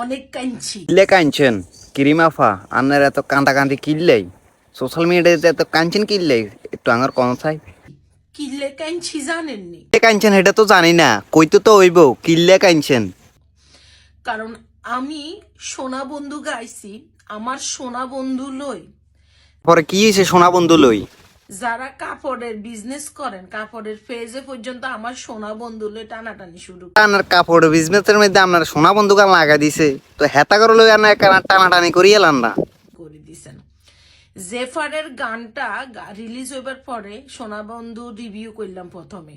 অনেক কাঁদছি। কিল্লে কাঁদছেন কিরিমাফা? আপনার এত কান্দাকান্দি কিল্লেই সোশ্যাল মিডিয়াতে এত কাঁদছেন কিল্লেই? একটু আমার কম চাই। কিল্লে কাঁদছি জানেননি? কাঁদছেন এটা তো জানি না, কইতে তো হইব কিল্লে কাঁদছেন। কারণ আমি সোনা বন্ধু গাইছি, আমার সোনা বন্ধু লই। পরে কি হয়েছে সোনা বন্ধু লই? যারা কাপড়ের বিজনেস করেন, কাপড়ের ফেজে পর্যন্ত আমার সোনা বন্ধু লই টানাটানি শুরু আপনার কাপড় বিজনেসের মধ্যে আপনার সোনা বন্ধু গান লাগা দিছে, তো হেতা করে লই আপনার টানাটানি করিয়ে এলাম না করে দিছেন। জেফারের গানটা রিলিজ হইবার পরে সোনা বন্ধু রিভিউ করলাম। প্রথমে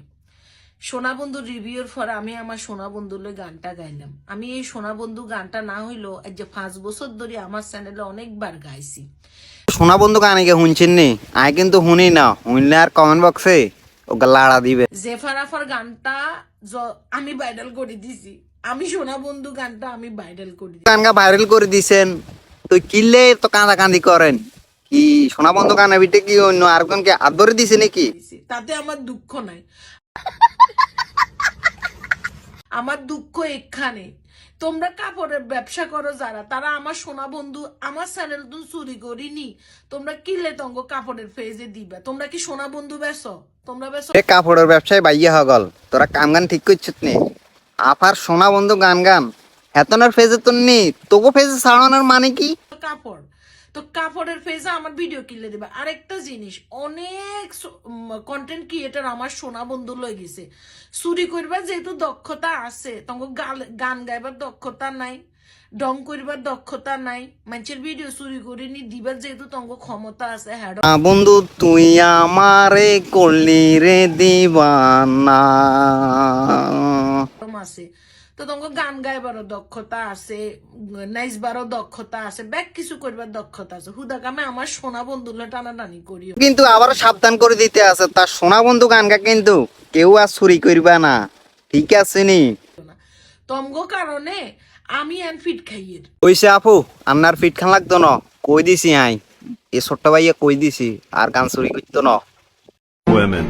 সোনা বন্ধু রিভিউর পরে আমি আমার সোনা বন্ধু লই গানটা গাইলাম। আমি এই সোনা বন্ধু গানটা না হইলো এই যে 5 বছর ধরে আমার চ্যানেলে অনেকবার গাইছি। সোনা বন্ধু গানে কে শুনছেন নি? আই কিন্তু শুনি না, শুনলে আর কমেন্ট বক্সে ও লাড়া দিবে। জেফার আফার গানটা আমি ভাইরাল করে দিছি। আমি সোনা বন্ধু গানটা আমি ভাইরাল করে দিছি। গানটা ভাইরাল করে দিছেন, তো কিল্লে তো কাঁদা কান্দি করেন কি? সোনা বন্ধু গানে বিটে কি অন্য আরেকজনকে আদরে দিছে নাকি? তাতে আমার দুঃখ নাই। আমার দুঃখ এখানে, তোমরা কাপড়ের ব্যবসা করো যারা, তারা আমার সোনা বন্ধু আমার চ্যানেল তো চুরি করিনি। তোমরা কিনলে তঙ্গ কাপড়ের ফেজে দিবা। তোমরা কি সোনা বন্ধু বেসো? তোমরা বেসো কাপড়ের ব্যবসায় বাইয়া হগল, তোরা কাম গান ঠিক করছিস নি? আফার সোনা বন্ধু গান গান হেতনের ফেজে তো নি, তোকে ফেজে ছাড়ানোর মানে কি? কাপড় তো কাপড়ের ফেজে আমার ভিডিও কিনলে দিবা। আরেকটা জিনিস, অনেক কন্টেন্ট ক্রিয়েটার আমার সোনা বন্ধু লই গেছে চুরি করবার, যেহেতু দক্ষতা আছে তঙ্গ গান গাইবার দক্ষতা নাই, ডং করবার দক্ষতা নাই, মানুষের ভিডিও চুরি করে নি দিবার যেহেতু তঙ্গ ক্ষমতা আছে। হ্যাঁ বন্ধু তুই আমারে করলি রে দিবানা আছে, তো তোমাকে গান গাইবারও দক্ষতা আছে, নাচবারও দক্ষতা আছে, ব্যাক কিছু করবার দক্ষতা আছে। হুদা কামে আমার সোনা বন্ধুলে টানাটানি করিও। কিন্তু আবার সাবধান করে দিতে আছে, তার সোনা বন্ধু গান গা কিন্তু কেউ আর চুরি করবা না, ঠিক আছে নি? তমগো কারণে আমি এন ফিট খাইয়ের কইছে আপু আপনার ফিট খান লাগতো না, কই দিছি আই এ ছোট্ট ভাইয়া কই দিছি আর গান চুরি করতো না। Women.